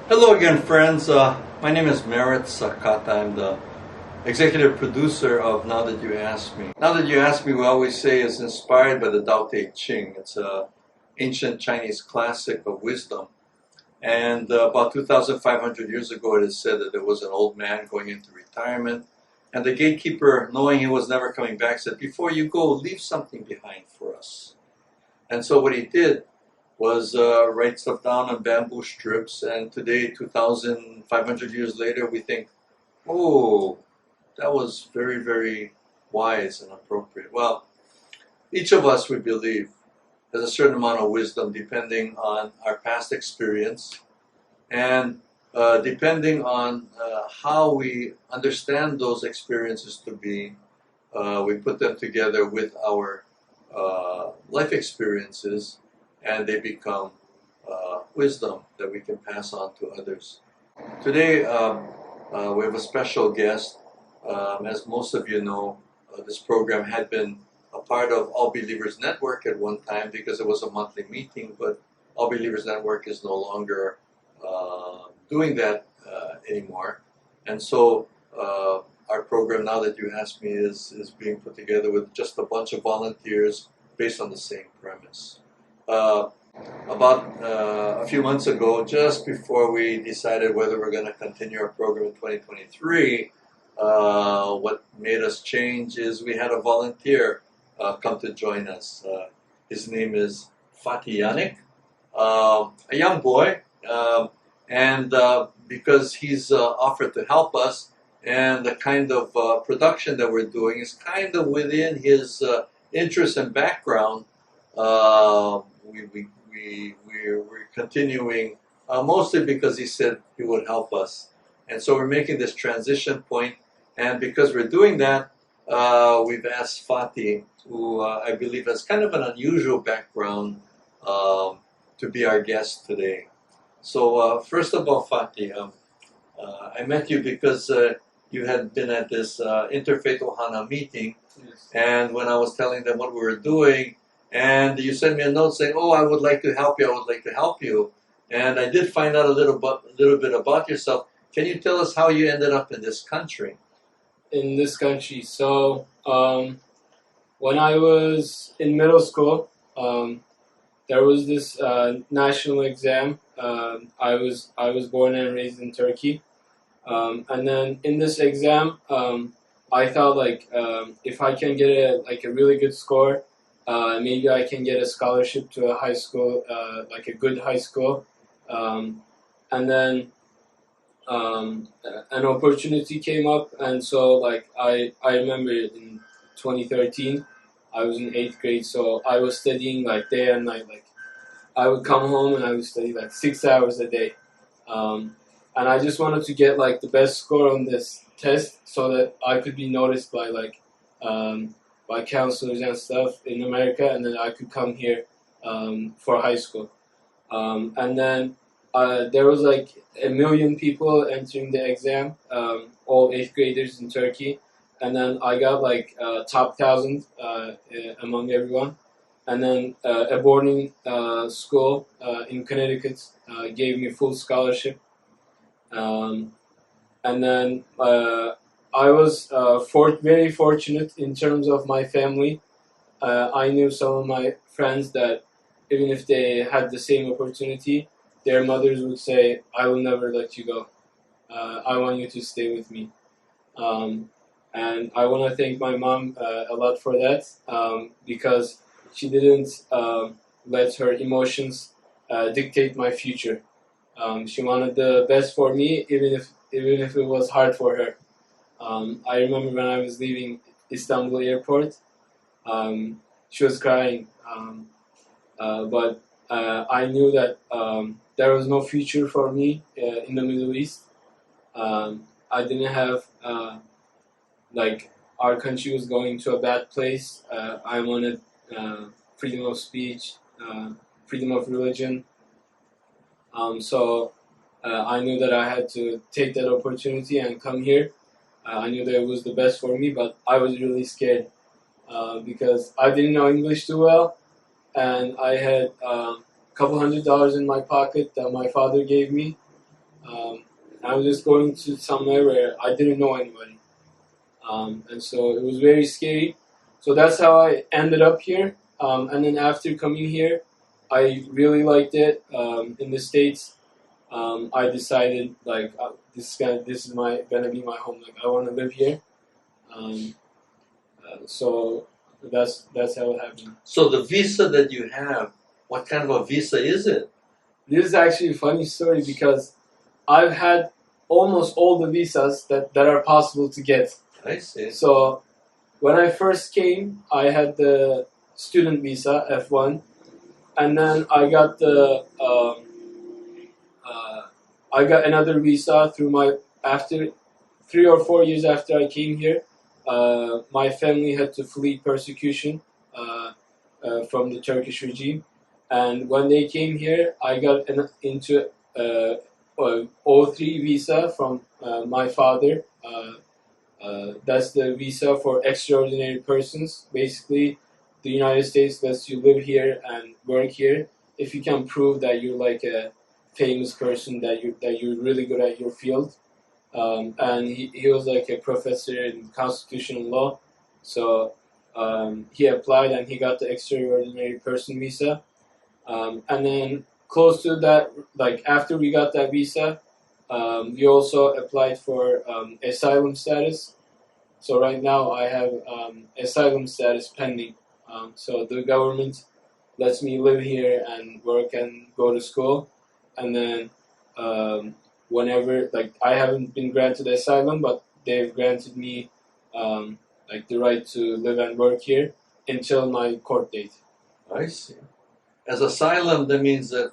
Hello again, friends. My name is Merrit Sakata. I'm the executive producer of Now That You Ask Me. Now That You Ask Me, we always say, is inspired by the Tao Te Ching. It's an ancient Chinese classic of wisdom. And about 2,500 years ago, it is said that there was an old man going into retirement. And the gatekeeper, knowing he was never coming back, said, "Before you go, leave something behind for us." And so what he did was write stuff down on bamboo strips, and today, 2,500 years later, we think, oh, that was very, very wise and appropriate. Well, each of us, we believe, has a certain amount of wisdom depending on our past experience and depending on how we understand those experiences to be. We put them together with our life experiences, and they become wisdom that we can pass on to others. Today, we have a special guest. As most of you know, this program had been a part of All Believers Network at one time because it was a monthly meeting, but All Believers Network is no longer doing that anymore. And so our program, Now That You Ask Me, is being put together with just a bunch of volunteers based on the same premise. About a few months ago, just before we decided whether we're going to continue our program in 2023, what made us change is we had a volunteer come to join us. His name is Fatih Yannick, a young boy, and because he's offered to help us, and the kind of production that we're doing is kind of within his interest and background, we're continuing, mostly because he said he would help us. And so we're making this transition point, and because we're doing that, we've asked Fatih, who I believe has kind of an unusual background, to be our guest today. So first of all, Fatih, I met you because you had been at this Interfaith Ohana meeting, yes. And when I was telling them what we were doing, and you sent me a note saying, "Oh, I would like to help you. I would like to help you." And I did find out a little bit about yourself. Can you tell us how you ended up in this country? In this country, so when I was in middle school, there was this national exam. I was born and raised in Turkey, and then in this exam, I thought like if I can get a really good score. Maybe I can get a scholarship to a high school, like a good high school. And then an opportunity came up, and so like I remember in 2013, I was in 8th grade, so I was studying like day and night. Like I would come home and I would study like 6 hours a day. And I just wanted to get like the best score on this test so that I could be noticed by like by counselors and stuff in America, and then I could come here for high school. And then there was like 1 million people entering the exam, all 8th graders in Turkey, and then I got like top 1,000 among everyone. And then a boarding school in Connecticut gave me full scholarship. And then I was very fortunate in terms of my family. I knew some of my friends that even if they had the same opportunity, their mothers would say, "I will never let you go. I want you to stay with me." And I want to thank my mom a lot for that, because she didn't let her emotions dictate my future. She wanted the best for me, even if it was hard for her. I remember when I was leaving Istanbul airport, she was crying, but I knew that there was no future for me in the Middle East. I didn't have, like, our country was going to a bad place. I wanted freedom of speech, freedom of religion. So I knew that I had to take that opportunity and come here. I knew that it was the best for me, but I was really scared because I didn't know English too well, and I had $200 in my pocket that my father gave me. I was just going to somewhere where I didn't know anybody, and so it was very scary. So that's how I ended up here. And then after coming here, I really liked it. In the States, I decided like this is gonna be my home. Like I want to live here. So that's how it happened. So the visa that you have, what kind of a visa is it? This is actually a funny story because I've had almost all the visas that are possible to get. I see. So when I first came, I had the student visa F1, and then I got I got another visa through after 3 or 4 years after I came here. My family had to flee persecution from the Turkish regime, and when they came here, I got into O3 visa from my father. That's the visa for extraordinary persons. Basically, the United States lets you live here and work here if you can prove that you're like a famous person, that you're really good at your field. And he was like a professor in constitutional law, so he applied and he got the extraordinary person visa. And then close to that, like after we got that visa, we also applied for asylum status. So right now I have asylum status pending. So the government lets me live here and work and go to school, and then whenever, like, I haven't been granted asylum, but they've granted me like the right to live and work here until my court date. I see. As asylum, that means that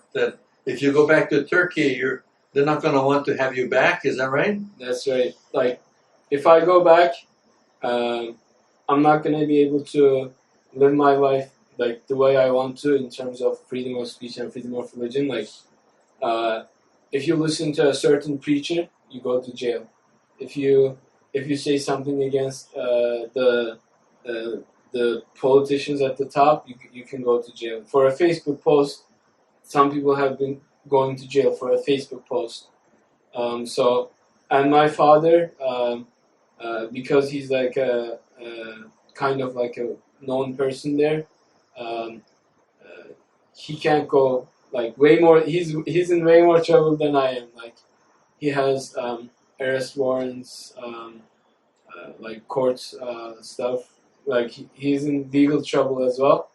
if you go back to Turkey, they're not going to want to have you back. Is that right? That's right. Like, if I go back, I'm not going to be able to live my life like the way I want to in terms of freedom of speech and freedom of religion. Like, if you listen to a certain preacher, you go to jail. If you say something against the politicians at the top, you can go to jail. For a Facebook post, some people have been going to jail for a Facebook post. And my father, because he's like a kind of like a known person there, he can't go like way more. He's in way more trouble than I am. Like, he has arrest warrants, like court stuff. Like, he's in legal trouble as well.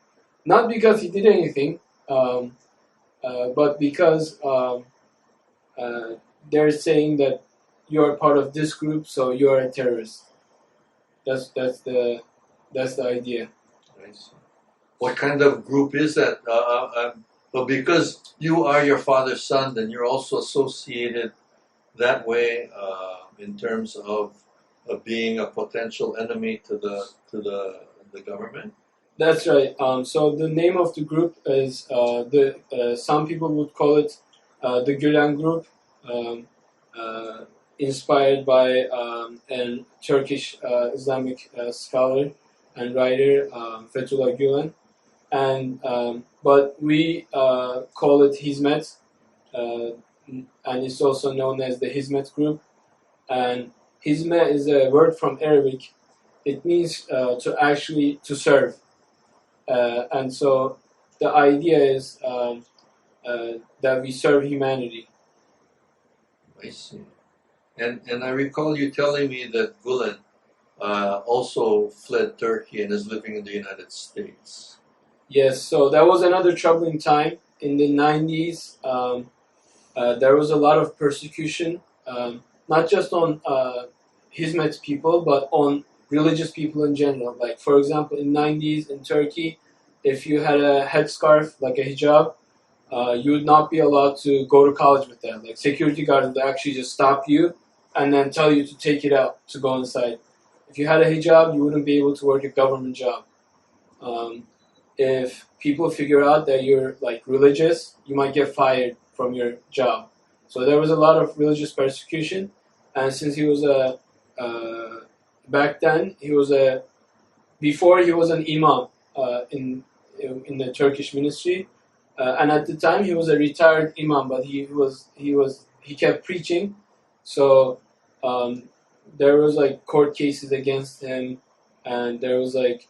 Not because he did anything, but because they're saying that you're part of this group, so you're a terrorist. That's the idea. What kind of group is that? Well, because you are your father's son, then you're also associated that way in terms of being a potential enemy to the government. That's right. So the name of the group is some people would call it the Gülen Group, inspired by a Turkish Islamic scholar and writer, Fethullah Gülen. And but we call it Hizmet, and it's also known as the Hizmet Group. And Hizmet is a word from Arabic. It means to serve. And so the idea is that we serve humanity. I see. And I recall you telling me that Gülen also fled Turkey and is living in the United States. Yes, so that was another troubling time. In the 90s, there was a lot of persecution, not just on Hizmet people, but on religious people in general. Like, for example, in 90s in Turkey, if you had a headscarf, like a hijab, you would not be allowed to go to college with that. Like, security guards would actually just stop you and then tell you to take it out to go inside. If you had a hijab, you wouldn't be able to work a government job. If people figure out that you're like religious, you might get fired from your job. So there was a lot of religious persecution, and since he was back then before he was an imam in the Turkish ministry, and at the time he was a retired imam, but he was he kept preaching. So there was like court cases against him, and there was like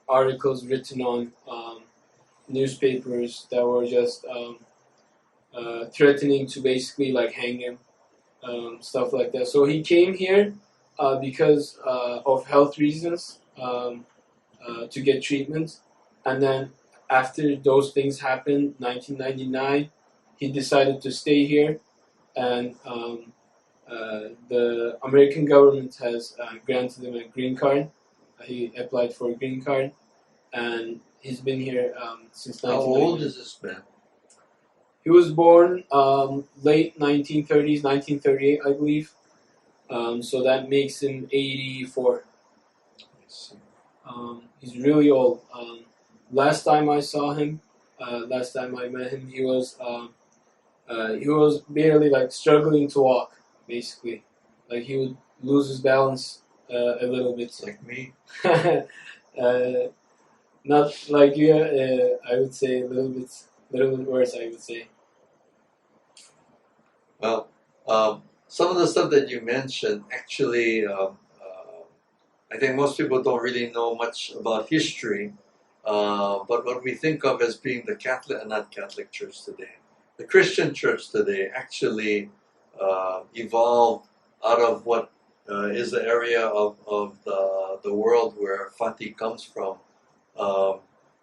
articles written on newspapers that were just threatening to basically like hang him, stuff like that. So he came here because of health reasons, to get treatment, and then after those things happened, 1999, he decided to stay here, and the American government has granted him a green card. He applied for a green card, and he's been here since How 1999. old is this man? He was born late 1930s, 1938, I believe. So that makes him 84. He's really old. Last time I saw him, last time I met him, he was barely like struggling to walk, basically. Like he would lose his balance a little bit. Like me? Not like you. I would say a little bit worse. I would say. Well, some of the stuff that you mentioned, actually, I think most people don't really know much about history, but what we think of as being the not Catholic Church today, the Christian Church today actually evolved out of what is the area of the world where Fatih comes from.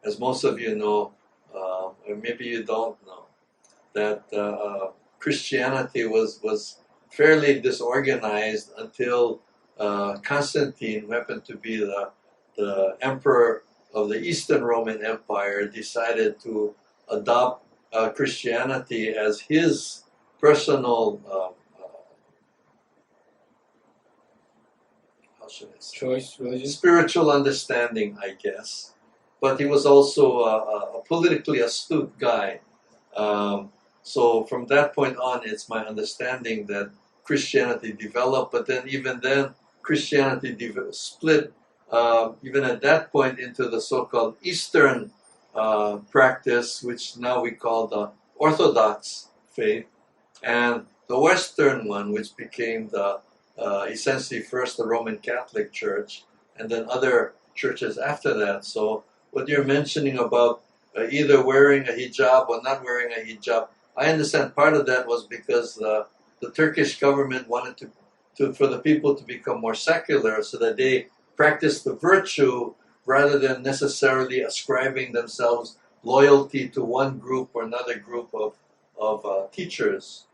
As most of you know, or maybe you don't know, that Christianity was fairly disorganized until Constantine, who happened to be the emperor of the Eastern Roman Empire, decided to adopt Christianity as his personal how should I say? Choice, religion. Spiritual understanding, I guess. But he was also a politically astute guy. So from that point on, it's my understanding that Christianity developed, but then even then, Christianity split, even at that point, into the so-called Eastern practice, which now we call the Orthodox faith, and the Western one, which became the essentially first the Roman Catholic Church, and then other churches after that. So what you're mentioning about either wearing a hijab or not wearing a hijab, I understand part of that was because the Turkish government wanted for the people to become more secular, so that they practice the virtue rather than necessarily ascribing themselves loyalty to one group or another group of teachers.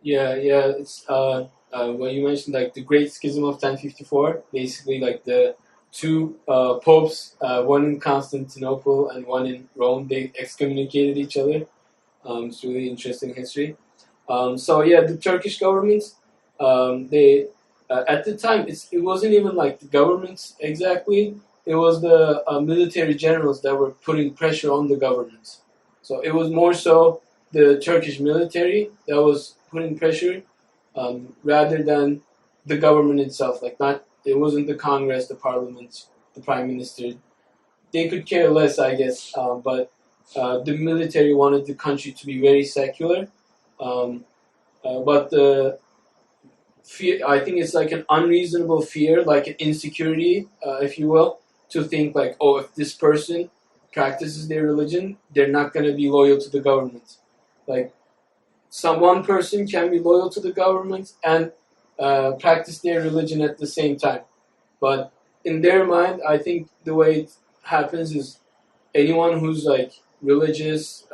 Yeah. It's when you mentioned like the Great Schism of 1054, basically like the two popes, one in Constantinople and one in Rome, they excommunicated each other. It's really interesting history. So yeah, the Turkish government, they at the time it wasn't even like the government exactly. It was the military generals that were putting pressure on the government. So it was more so the Turkish military that was putting pressure, rather than the government itself. Like it wasn't the Congress, the Parliament, the Prime Minister. They could care less, I guess. But the military wanted the country to be very secular. But the fear, I think it's like an unreasonable fear, like an insecurity, if you will, to think like, oh, if this person practices their religion, they're not going to be loyal to the government. Like, one person can be loyal to the government and practice their religion at the same time. But in their mind, I think the way it happens is anyone who's like religious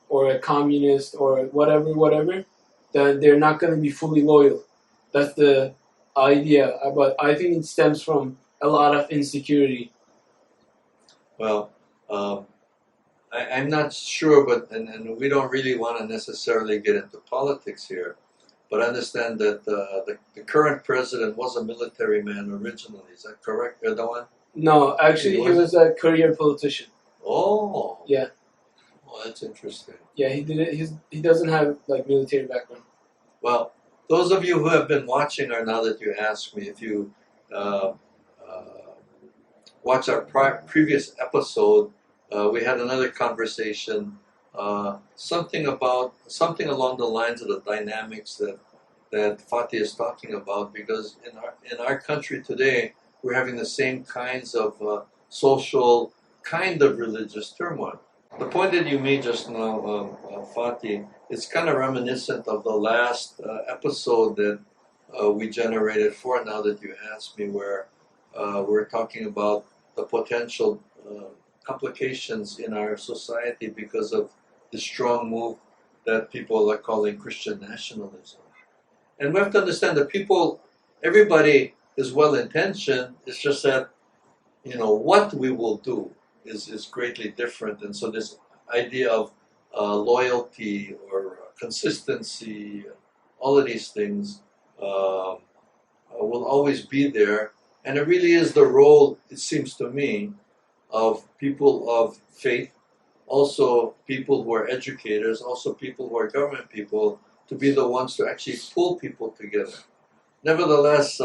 or a communist or whatever, then they're not going to be fully loyal. That's the idea. But I think it stems from a lot of insecurity. Well, I'm not sure, but and we don't really want to necessarily get into politics here, but I understand that the current president was a military man originally. Is that correct, Erdogan? No, actually, he was a career politician. Oh. Yeah. Well, that's interesting. Yeah, he did it. He doesn't have like military background. Well, those of you who have been watching, or now that you asked me, if you watch our previous episode, we had another conversation something along the lines of the dynamics that Fatih is talking about, because in our country today we're having the same kinds of social, kind of religious turmoil. The point that you made just now, Fatih, is kind of reminiscent of the last episode that we generated for Now That You Asked Me, where we're talking about the potential complications in our society because of the strong move that people are calling Christian nationalism. And we have to understand that everybody is well-intentioned. It's just that, what we will do is greatly different. And so this idea of loyalty or consistency, all of these things will always be there. And it really is the role, it seems to me, of people of faith, also people who are educators, also people who are government people, to be the ones to actually pull people together. Nevertheless,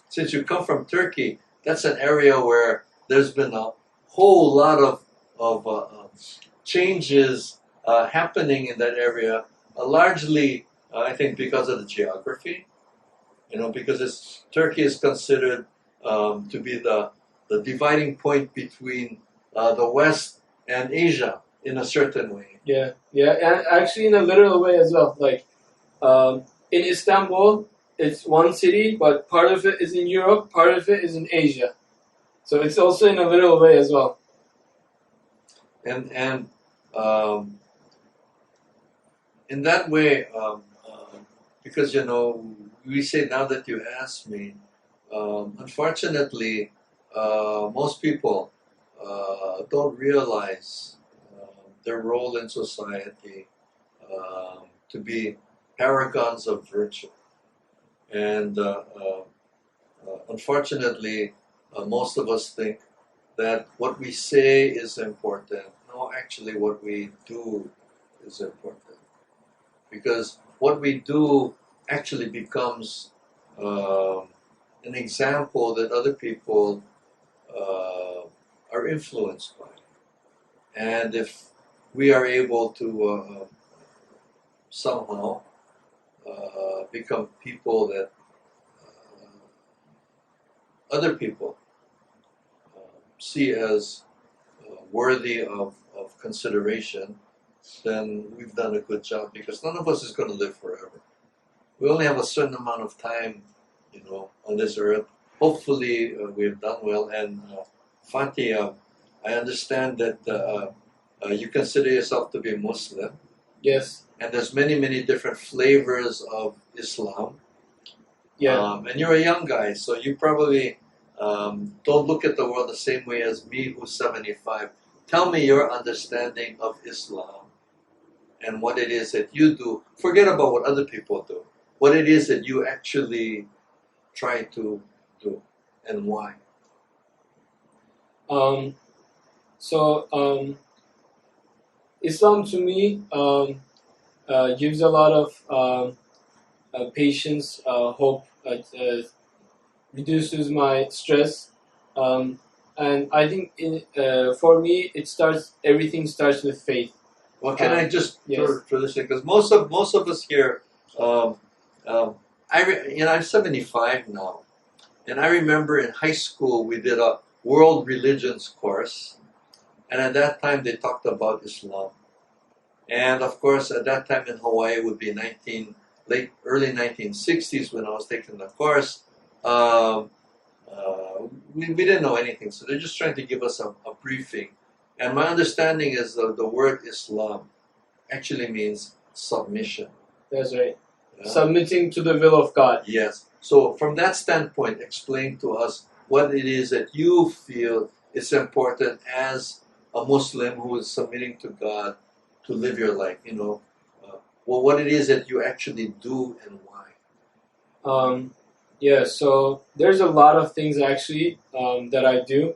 since you come from Turkey, that's an area where there's been a whole lot of changes happening in that area, largely, I think, because of the geography. Because Turkey is considered to be the dividing point between the West and Asia in a certain way. Yeah, and actually in a literal way as well. Like in Istanbul, it's one city, but part of it is in Europe, part of it is in Asia. So it's also in a literal way as well. And in that way, because we say Now That You Ask Me, unfortunately, most people don't realize their role in society to be paragons of virtue. And unfortunately, most of us think that what we say is important. No, actually what we do is important. Because what we do actually becomes an example that other people are influenced by. And if we are able to somehow become people that other people see as worthy of consideration, then we've done a good job, because none of us is going to live forever. We only have a certain amount of time, on this earth. Hopefully, we've done well. And Fatih, I understand that you consider yourself to be Muslim. Yes. And there's many, many different flavors of Islam. Yeah. And you're a young guy, so you probably don't look at the world the same way as me, who's 75. Tell me your understanding of Islam and what it is that you do. Forget about what other people do. What it is that you actually try to do and why. Islam to me gives a lot of patience, hope, reduces my stress, and I think for me everything starts with faith. Well, can I just yes. for this thing, because most of us here, I'm 75 now, and I remember in high school we did a world religions course, and at that time they talked about Islam, and of course at that time in Hawaii it would be early 1960s when I was taking the course. We didn't know anything, so they're just trying to give us a briefing. And my understanding is the word Islam actually means submission. That's right. Yeah. Submitting to the will of God. Yes. So from that standpoint, explain to us what it is that you feel is important as a Muslim who is submitting to God to live your life. What it is that you actually do and why. So there's a lot of things actually that I do.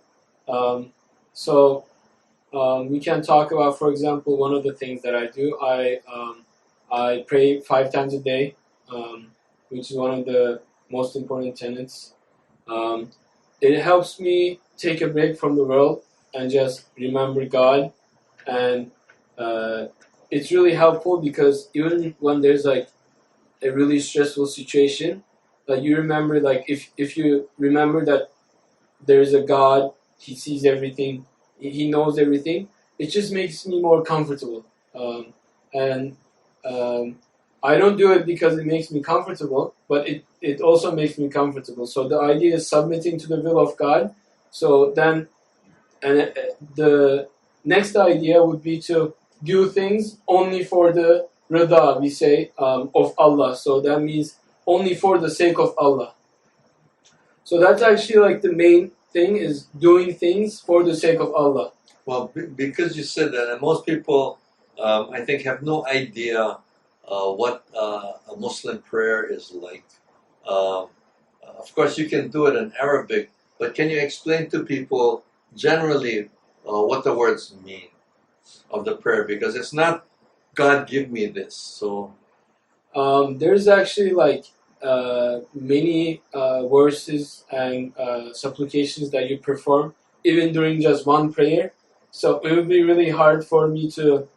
We can talk about, for example, one of the things that I do. I pray 5 times a day, which is one of the most important tenets. It helps me take a break from the world and just remember God and it's really helpful because even when there's like a really stressful situation, like you remember, like if you remember that there is a God, He sees everything, He knows everything, it just makes me more comfortable. And I don't do it because it makes me comfortable, but it also makes me comfortable. So the idea is submitting to the will of God. So then, and the next idea would be to do things only for the rida, we say, of Allah. So that means only for the sake of Allah. So that's actually like the main thing, is doing things for the sake of Allah. Well, because you said that, and most people, I think, have no idea what a Muslim prayer is like. Of course, you can do it in Arabic, but can you explain to people generally what the words mean of the prayer? Because it's not God give me this. So there's actually like many verses and supplications that you perform even during just one prayer. So it would be really hard for me to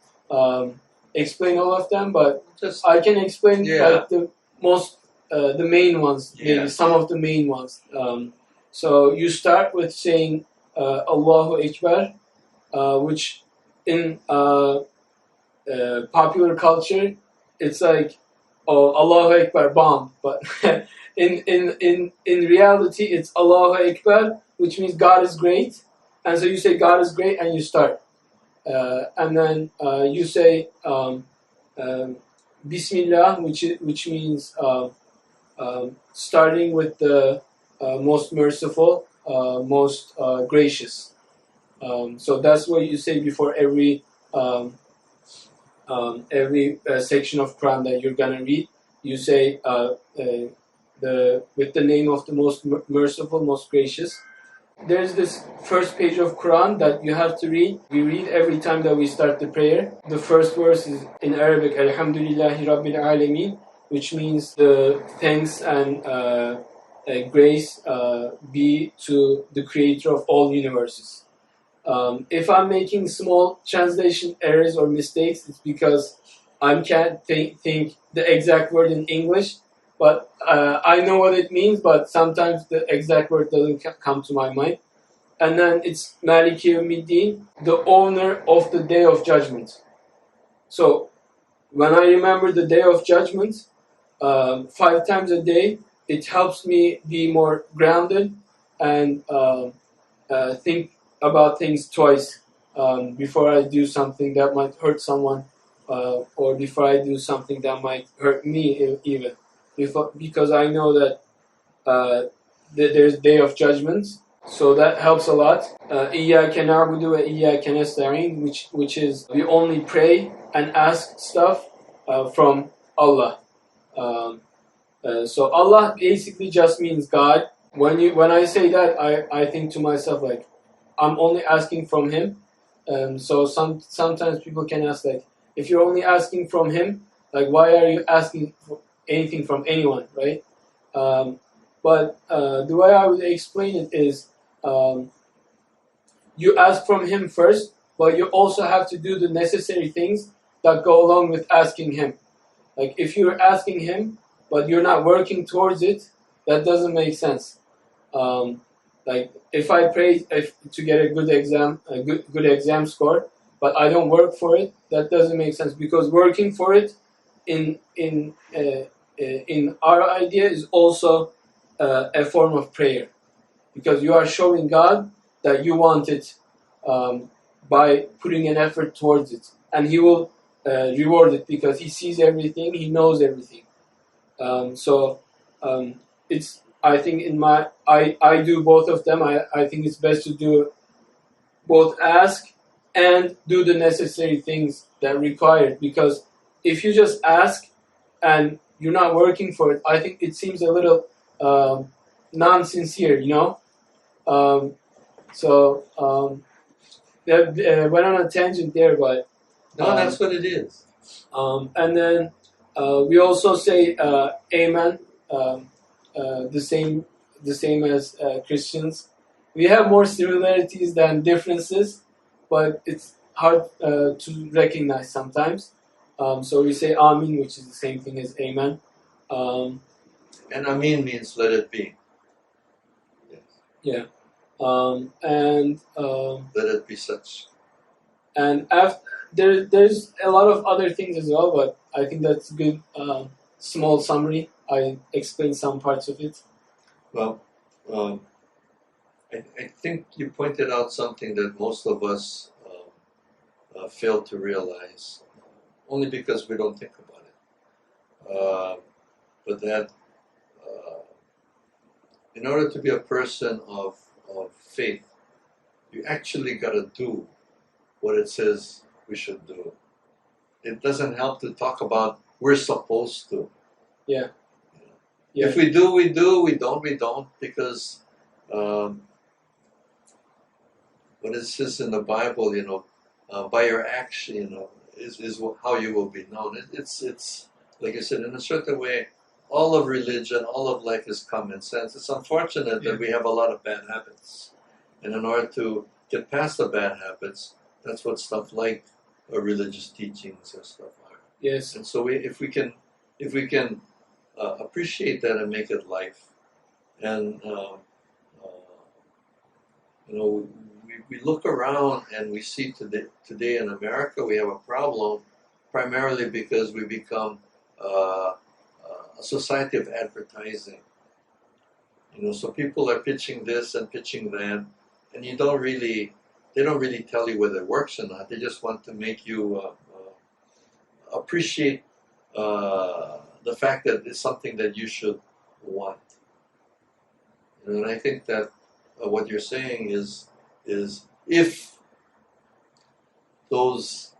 explain all of them, but just I can explain like the main ones, Yeah. maybe some of the main ones. So you start with saying Allahu Akbar, which in popular culture, it's like, oh, Allahu Akbar, bomb. But in reality, it's Allahu Akbar, which means God is great. And so you say God is great, and you start. And then you say Bismillah, which means starting with the most merciful, most gracious. So that's what you say before every section of Quran that you're gonna read. You say with the name of the most merciful, most gracious. There's this first page of Quran that you have to read. We read every time that we start the prayer. The first verse is in Arabic, Alhamdulillahi Rabbil Alameen, which means the thanks and grace be to the creator of all universes. If I'm making small translation errors or mistakes, it's because I can't think the exact word in English, but I know what it means, but sometimes the exact word doesn't come to my mind. And then it's Maliki Yawmiddin, the owner of the Day of Judgment. So when I remember the Day of Judgment 5 times a day, it helps me be more grounded and think about things twice before I do something that might hurt someone, or before I do something that might hurt me even. Because I know that there's Day of Judgment, so that helps a lot. إِيَّاكَ نَعْبُدُ وَإِيَّاكَ نَسْتَعِينُ, which is we only pray and ask stuff from Allah. So Allah basically just means God. When I say that, I think to myself like, I'm only asking from Him. So sometimes people can ask like, if you're only asking from Him, like why are you asking for anything from anyone, right? But the way I would explain it is, you ask from Him first, but you also have to do the necessary things that go along with asking Him. Like if you're asking Him, but you're not working towards it, that doesn't make sense. Like if I pray to get a good exam score, but I don't work for it, that doesn't make sense, because working for it in our idea is also a form of prayer, because you are showing God that you want it by putting an effort towards it, and He will reward it because He sees everything, He knows everything. It's, I think I do both of them. I think it's best to do both ask and do the necessary things that are required, because if you just ask and you're not working for it, I think it seems a little non-sincere, you know? Went on a tangent there, but... no, that's what it is. And then we also say Amen, the same as Christians. We have more similarities than differences, but hard to recognize sometimes. So we say Amin, which is the same thing as Amen. And Amin means let it be. Yes. Yeah. Let it be such. And there's a lot of other things as well, but I think that's a good small summary. I explained some parts of it. Well, I think you pointed out something that most of us fail to realize, only because we don't think about it. But that in order to be a person of faith, you actually got to do what it says we should do. It doesn't help to talk about we're supposed to. Yeah. If we do, we do. We don't, we don't. Because what it says in the Bible, by your action, is how you will be known. It's like I said, in a certain way, all of religion, all of life is common sense. It's unfortunate that we have a lot of bad habits. And in order to get past the bad habits, that's what stuff like religious teachings and stuff are. Yes. And so if we can appreciate that and make it life, and we look around and we see today in America we have a problem, primarily because we become a society of advertising. So people are pitching this and pitching that, and they don't really tell you whether it works or not. They just want to make you appreciate the fact that it's something that you should want. And I think that what you're saying is if those,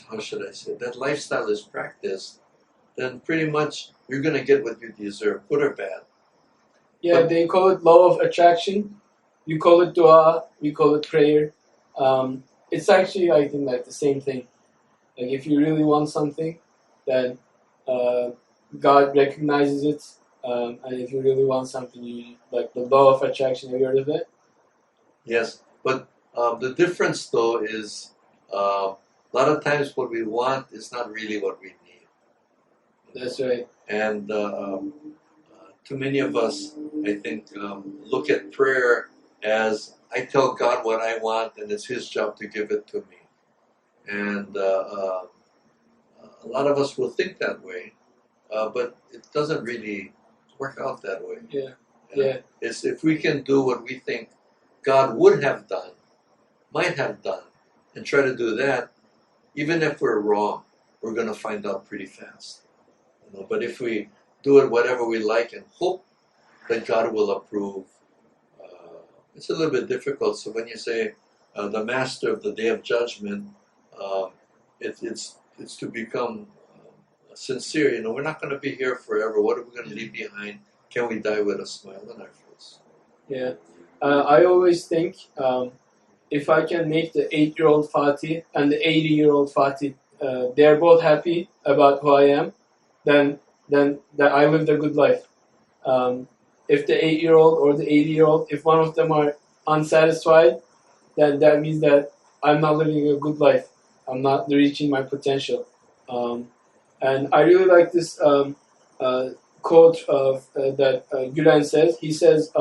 how should I say, that lifestyle is practiced, then pretty much you're going to get what you deserve, good or bad. Yeah, they call it law of attraction. You call it dua, we call it prayer. It's actually, I think, like the same thing. Like if you really want something, then God recognizes it. And if you really want something, like the law of attraction, have you heard of it? Yes, but the difference though is a lot of times what we want is not really what we need. That's right. And too many of us, I think, look at prayer as I tell God what I want and it's His job to give it to me. And a lot of us will think that way, but it doesn't really work out that way. Yeah. It's if we can do what we think God would have done, might have done, and try to do that, even if we're wrong, we're going to find out pretty fast. But if we do it whatever we like and hope that God will approve, it's a little bit difficult. So when you say the master of the day of judgment, it's to become sincere. We're not going to be here forever. What are we going to leave behind? Can we die with a smile on our face? Yeah. I always think if I can make the 8-year-old Fatih and the 80-year-old Fatih, they're both happy about who I am, then that I lived a good life. If the 8-year-old or the 80-year-old, if one of them are unsatisfied, then that means that I'm not living a good life. I'm not reaching my potential. And I really like this quote of that Gülen says. He says,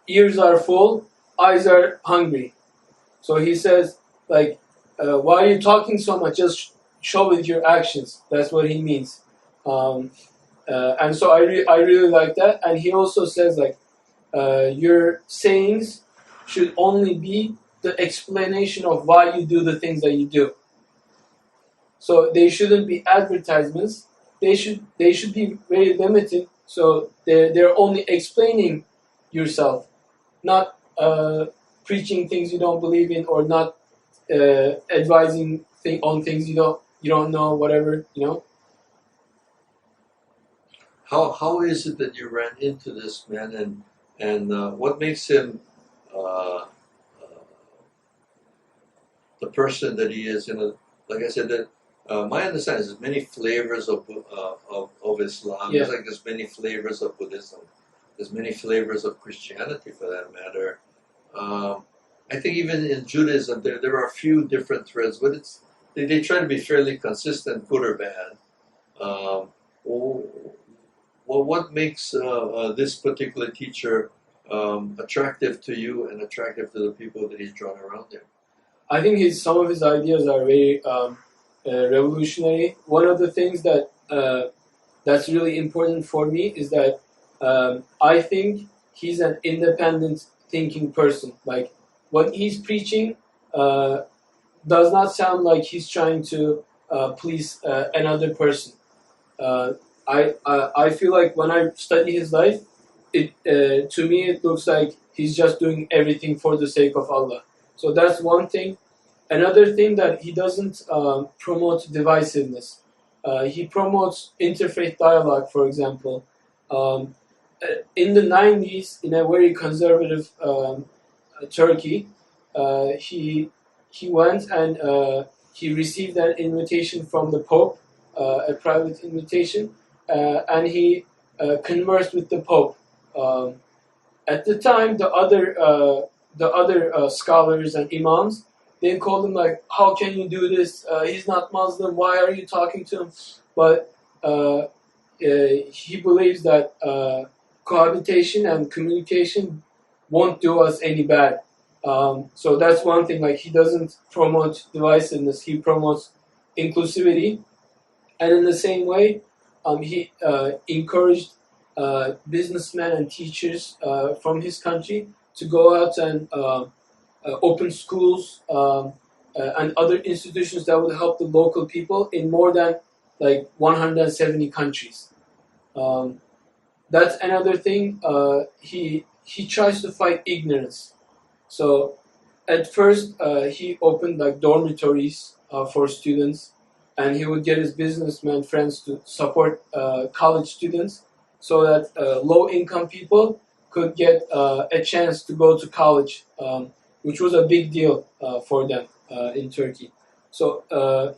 ears are full, eyes are hungry. So he says, like, why are you talking so much? Just show with your actions. That's what he means. And so I really like that. And he also says, like, your sayings should only be the explanation of why you do the things that you do. So they shouldn't be advertisements. They should be very limited. So they're only explaining yourself, not preaching things you don't believe in, or not advising on things you don't know, whatever. How is it that you ran into this man, and what makes him the person that he is? Like I said, that my understanding is there's many flavors of Islam. Yeah. Just like there's many flavors of Buddhism. There's many flavors of Christianity, for that matter. I think even in Judaism there are a few different threads, but they try to be fairly consistent, good or bad. Well, what makes this particular teacher attractive to you and attractive to the people that he's drawn around him? I think some of his ideas are very revolutionary. One of the things that that's really important for me is that I think he's an independent thinking person. Like what he's preaching does not sound like he's trying to please another person. I feel like when I study his life, to me it looks like he's just doing everything for the sake of Allah. So that's one thing. Another thing that he doesn't promote divisiveness. He promotes interfaith dialogue, for example. In the 90s, in a very conservative Turkey, he went and he received an invitation from the Pope, a private invitation, and he conversed with the Pope. At the time, the other scholars and imams, they called him like, how can you do this? He's not Muslim. Why are you talking to him? But he believes that cohabitation and communication won't do us any bad. So that's one thing. Like he doesn't promote divisiveness. He promotes inclusivity, and in the same way, he encouraged businessmen and teachers from his country to go out and open schools and other institutions that would help the local people in more than like 170 countries. That's another thing. He tries to fight ignorance. So at first he opened like dormitories for students, and he would get his businessman friends to support college students so that low-income people could get a chance to go to college, which was a big deal for them in Turkey. So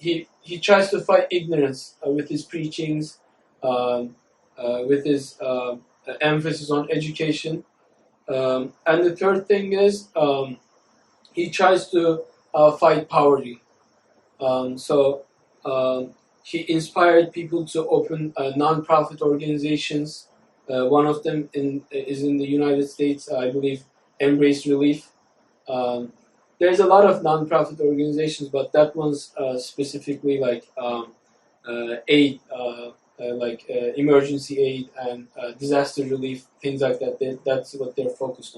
he tries to fight ignorance with his preachings, with his emphasis on education. And the third thing is he tries to fight poverty. He inspired people to open non-profit organizations. One of them is in the United States, I believe, Embrace Relief. There's a lot of non-profit organizations, but that one's specifically like aid, emergency aid and disaster relief, things like that. That's what they're focused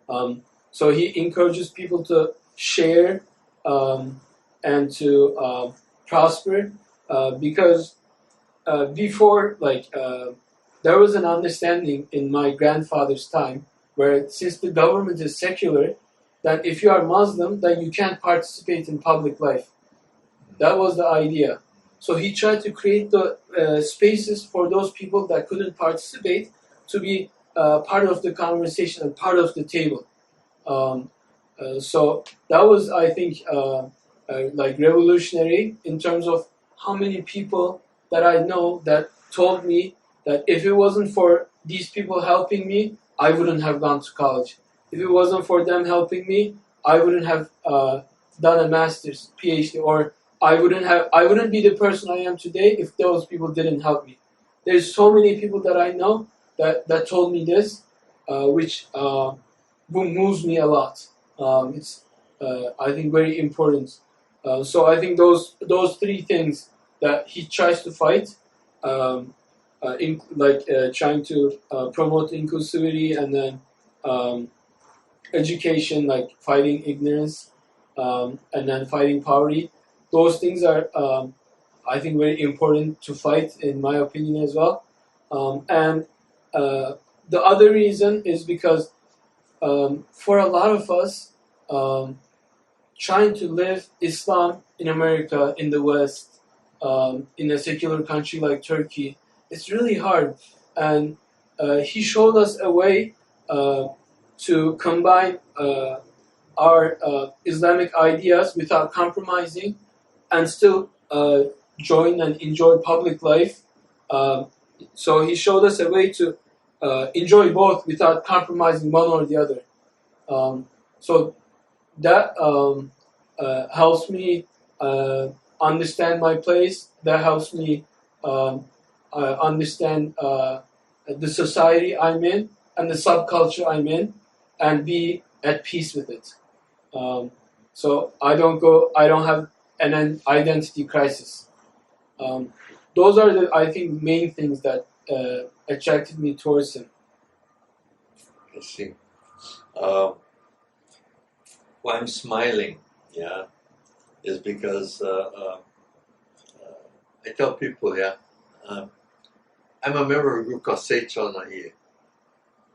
on. So he encourages people to share and to prosper because before, there was an understanding in my grandfather's time where since the government is secular, that if you are Muslim, then you can't participate in public life. That was the idea. So he tried to create the spaces for those people that couldn't participate to be part of the conversation and part of the table. So that was, I think, revolutionary in terms of how many people that I know that told me that if it wasn't for these people helping me, I wouldn't have gone to college. If it wasn't for them helping me, I wouldn't have done a master's, PhD, or I wouldn't be the person I am today if those people didn't help me. There's so many people that I know that told me this, which moves me a lot. It's I think very important. So I think those three things that he tries to fight, trying to promote inclusivity, and then education, like fighting ignorance, and then fighting poverty. Those things are, I think, very important to fight, in my opinion, as well. And the other reason is because for a lot of us, trying to live Islam in America, in the West, in a secular country like Turkey, it's really hard. And he showed us a way to combine our Islamic ideas without compromising and still join and enjoy public life. So he showed us a way to enjoy both without compromising one or the other. So that helps me understand my place. That helps me understand the society I'm in and the subculture I'm in, and be at peace with it. So I don't have an identity crisis. Those are the, I think, main things that attracted me towards him. I see. Why I'm smiling, yeah, is because I tell people, yeah, I'm a member of a group called InshsaAllah,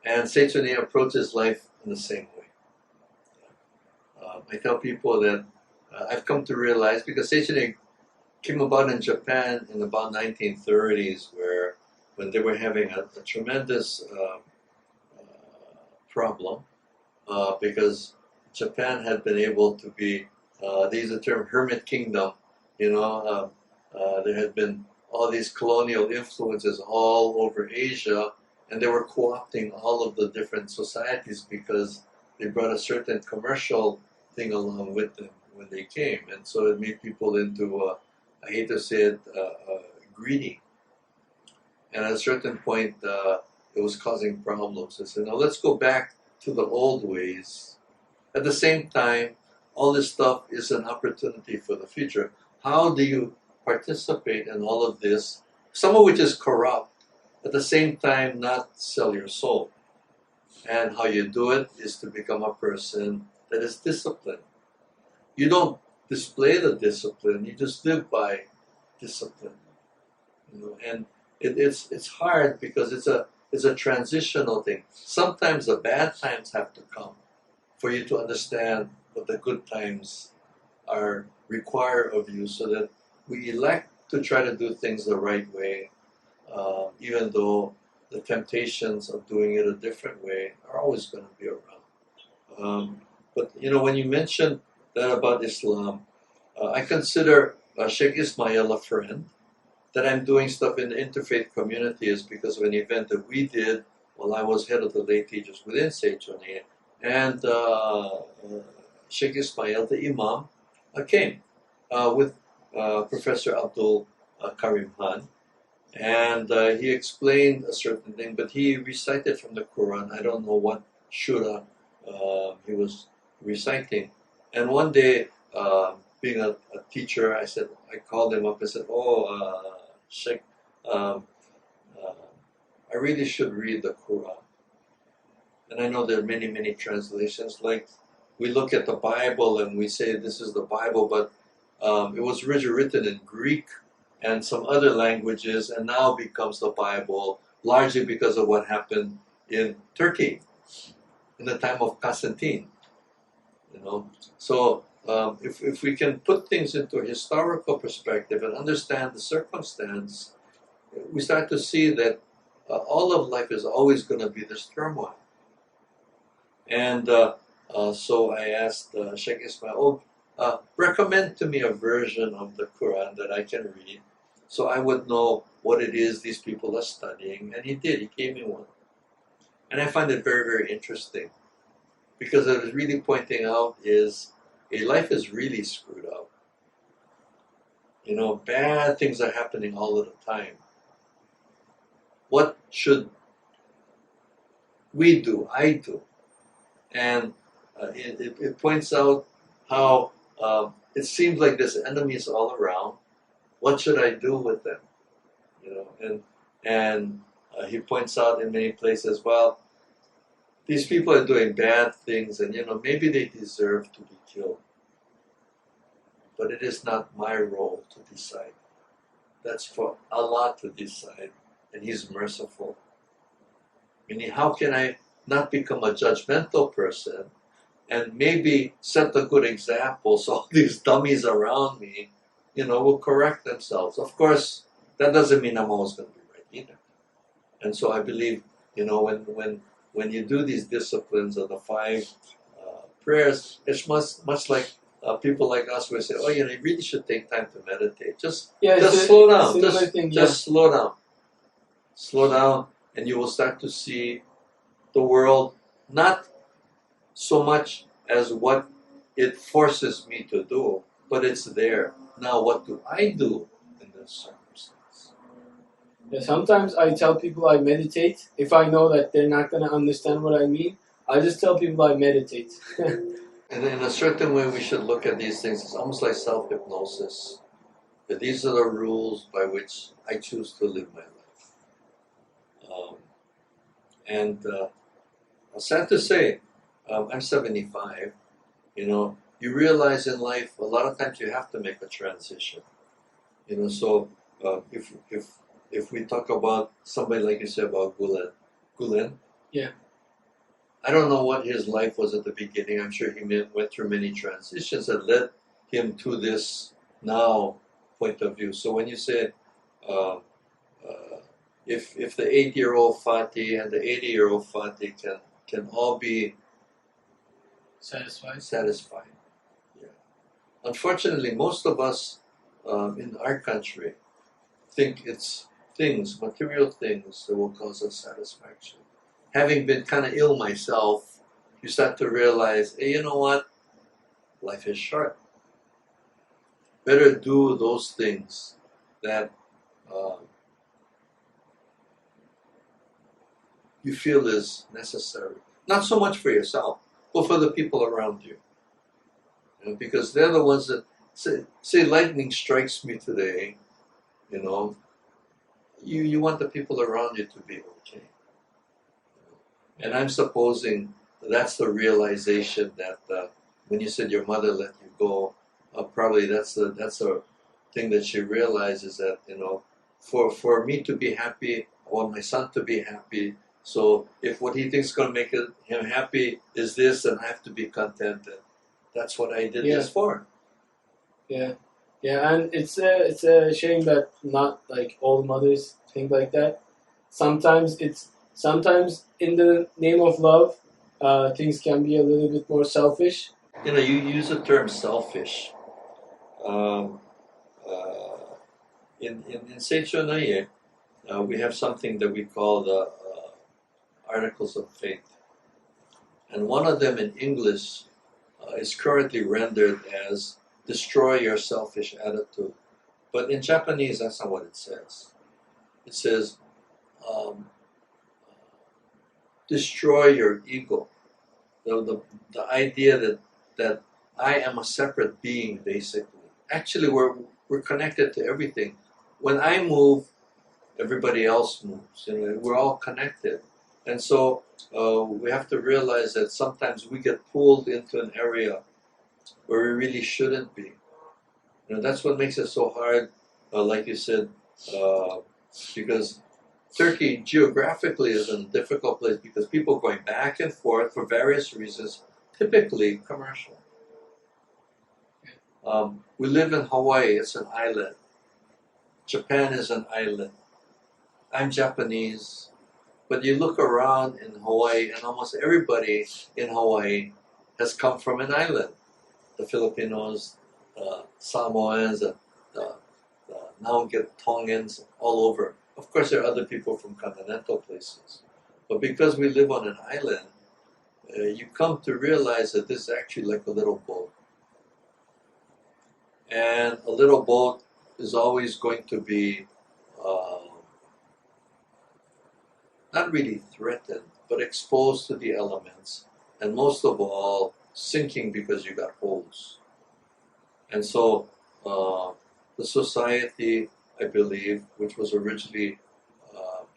and InshsaAllah approaches life in the same way. I tell people that I've come to realize, because InshsaAllah came about in Japan in about 1930s, when they were having a tremendous problem, because Japan had been able to be, they use the term hermit kingdom, there had been all these colonial influences all over Asia, and they were co-opting all of the different societies because they brought a certain commercial thing along with them when they came. And so it made people into, I hate to say it, greedy. And at a certain point, it was causing problems. I said, now let's go back to the old ways. At the same time, all this stuff is an opportunity for the future. How do you participate in all of this, some of which is corrupt, at the same time not sell your soul? And how you do it is to become a person that is disciplined. You don't display the discipline, you just live by discipline. And it's hard because it's a transitional thing. Sometimes the bad times have to come for you to understand what the good times require of you, so that we elect to try to do things the right way, even though the temptations of doing it a different way are always going to be around. But when you mentioned that about Islam, I consider Sheikh Ismail a friend. That I'm doing stuff in the interfaith community is because of an event that we did while I was head of the lay teachers within InshsaAllah. And Sheikh Ismail, the Imam, came with Professor Abdul Karim Khan, and he explained a certain thing, but he recited from the Quran. I don't know what surah he was reciting. And one day, being a teacher, I called him up. I said, Sheikh, I really should read the Quran. And I know there are many, many translations. Like, we look at the Bible and we say this is the Bible, but it was originally written in Greek and some other languages, and now becomes the Bible, largely because of what happened in Turkey in the time of Constantine. So if we can put things into a historical perspective and understand the circumstance, we start to see that all of life is always going to be this turmoil. And so I asked Sheikh Ismail, recommend to me a version of the Quran that I can read, so I would know what it is these people are studying. And he did. He gave me one. And I find it very, very interesting, because what it was really pointing out is life is really screwed up. Bad things are happening all of the time. What should we do? I do. And it points out how it seems like there's enemies all around. What should I do with them? And he points out in many places, well, these people are doing bad things, and maybe they deserve to be killed. But it is not my role to decide. That's for Allah to decide, and He's merciful. Meaning, how can I not become a judgmental person and maybe set a good example so all these dummies around me, will correct themselves? Of course, that doesn't mean I'm always going to be right either. And so I believe, when you do these disciplines of the 5 prayers, it's much like people like us will say, you really should take time to meditate. Just slow down. Just slow down. Slow down, and you will start to see the world not so much as what it forces me to do, but it's there. Now, what do I do in this circumstance? Yeah, sometimes I tell people I meditate. If I know that they're not going to understand what I mean, I just tell people I meditate. And in a certain way, we should look at these things. It's almost like self-hypnosis. That these are the rules by which I choose to live my life. And sad to say, I'm 75. You realize in life a lot of times you have to make a transition. So if we talk about somebody like you said about Gulen, yeah, I don't know what his life was at the beginning. I'm sure he went through many transitions that led him to this now point of view. So when you say if the 8-year-old Fatih and the 80-year-old Fatih can all be satisfied. Yeah. Unfortunately, most of us in our country think it's material things that will cause us satisfaction. Having been kind of ill myself, you start to realize, hey, you know what? Life is short. Better do those things that you feel is necessary. Not so much for yourself, but for the people around you. Because they're the ones that say lightning strikes me today, you want the people around you to be okay. And I'm supposing that's the realization that when you said your mother let you go, probably that's a thing that she realizes that, for me to be happy, I want my son to be happy. So if what he thinks is going to make him happy is this, then I have to be content. And that's what I did this for. Yeah, and it's a shame that not like all mothers think like that. Sometimes in the name of love, things can be a little bit more selfish. You use the term selfish. In Seichonaye, we have something that we call the Articles of Faith. And one of them in English is currently rendered as destroy your selfish attitude. But in Japanese, that's not what it says. It says destroy your ego. The idea that I am a separate being, basically. Actually, we're connected to everything. When I move, everybody else moves. We're all connected. And so we have to realize that sometimes we get pulled into an area where we really shouldn't be. That's what makes it so hard, like you said, because Turkey geographically is a difficult place because people going back and forth for various reasons, typically commercial. We live in Hawaii, it's an island. Japan is an island. I'm Japanese. But you look around in Hawaii, and almost everybody in Hawaii has come from an island. The Filipinos, Samoans, the Naugatuck Tongans, all over. Of course, there are other people from continental places. But because we live on an island, you come to realize that this is actually like a little boat. And a little boat is always going to be not really threatened, but exposed to the elements, and most of all, sinking because you got holes. And so the society, I believe, which was originally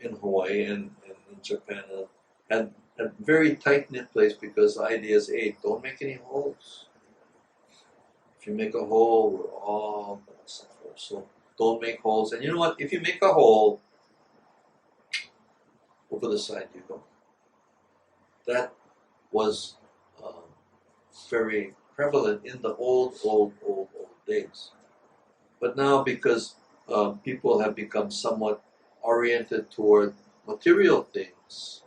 in Hawaii and in Japan, had a very tight-knit place because the idea is, hey, don't make any holes. If you make a hole, we're all going to suffer. So don't make holes. And you know what? If you make a hole, over the side you go. That was very prevalent in the old days. But now, because people have become somewhat oriented toward material things,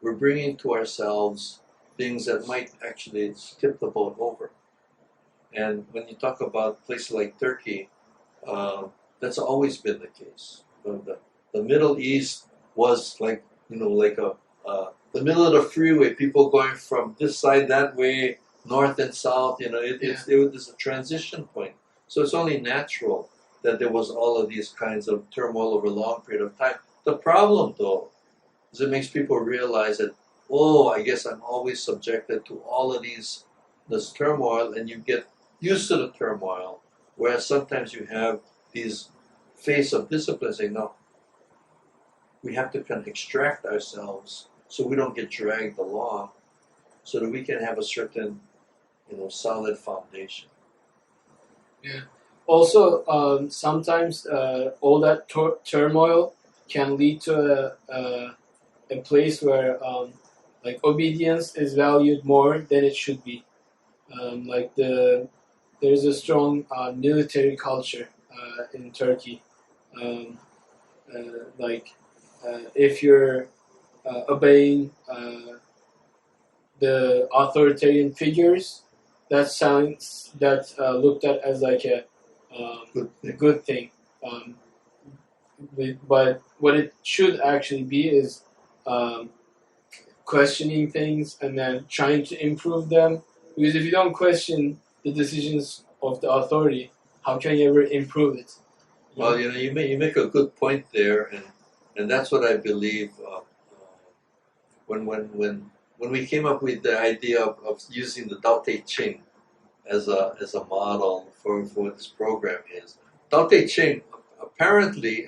we're bringing to ourselves things that might actually tip the boat over. And when you talk about places like Turkey, that's always been the case. The Middle East was like the middle of the freeway, people going from this side that way, north and south. It was a transition point. So it's only natural that there was all of these kinds of turmoil over a long period of time. The problem, though, is it makes people realize that, I guess I'm always subjected to all of this turmoil, and you get used to the turmoil. Whereas sometimes you have these phase of discipline saying, no, we have to kind of extract ourselves so we don't get dragged along, so that we can have a certain, solid foundation. Yeah. Also, sometimes all that turmoil can lead to a place where like obedience is valued more than it should be. There's a strong military culture in Turkey. If you're obeying the authoritarian figures, that's looked at as like a good thing. But what it should actually be is questioning things and then trying to improve them. Because if you don't question the decisions of the authority, how can you ever improve it? Well, you make a good point there, and that's what I believe. When we came up with the idea of using the Tao Te Ching as a model for what this program is, Tao Te Ching apparently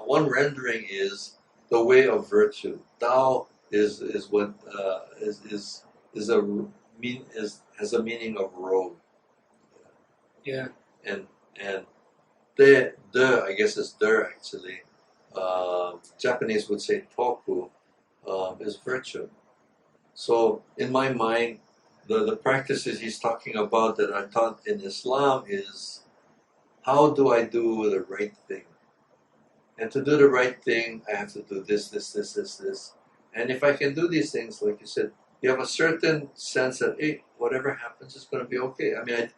one rendering is the way of virtue. Tao is what has a meaning of road. Yeah. And the I guess it's actually. Japanese would say toku is virtue. So in my mind, the practices he's talking about that are taught in Islam is, how do I do the right thing? And to do the right thing, I have to do this. And if I can do these things, like you said, you have a certain sense that, hey, whatever happens is going to be okay. I mean,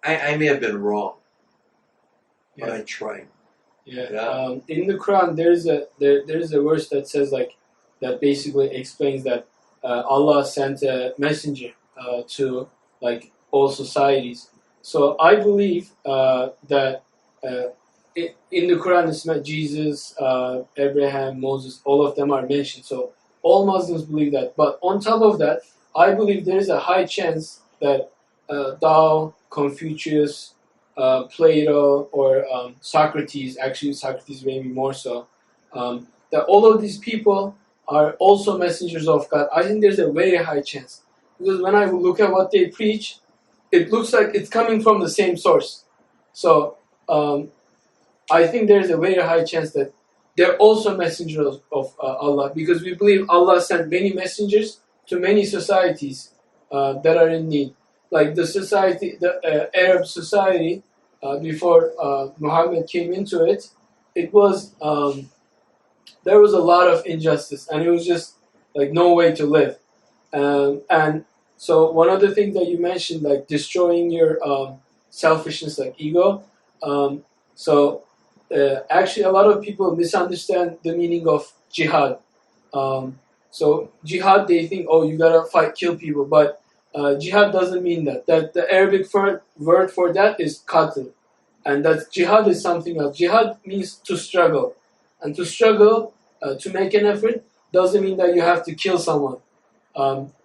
I may have been wrong, but I tried. Yeah. In the Quran, there's a verse that says that basically explains that Allah sent a messenger to all societies. So I believe that in the Quran it's not Jesus, Abraham, Moses, all of them are mentioned. So all Muslims believe that. But on top of that, I believe there is a high chance that Tao, Confucius, Plato, or Socrates, actually Socrates maybe more so, that all of these people are also messengers of God. I think there's a very high chance. Because when I look at what they preach, it looks like it's coming from the same source. So I think there's a very high chance that they're also messengers of Allah, because we believe Allah sent many messengers to many societies that are in need. Like the Arab society, before Muhammad came into it, it was there was a lot of injustice, and it was just no way to live. And so one of the things that you mentioned, destroying your selfishness, ego. Actually, a lot of people misunderstand the meaning of jihad. So jihad, they think, you gotta fight, kill people, but jihad doesn't mean that. That the Arabic word for that is qatl, and that jihad is something else. Jihad means to struggle, and to struggle, to make an effort, doesn't mean that you have to kill someone.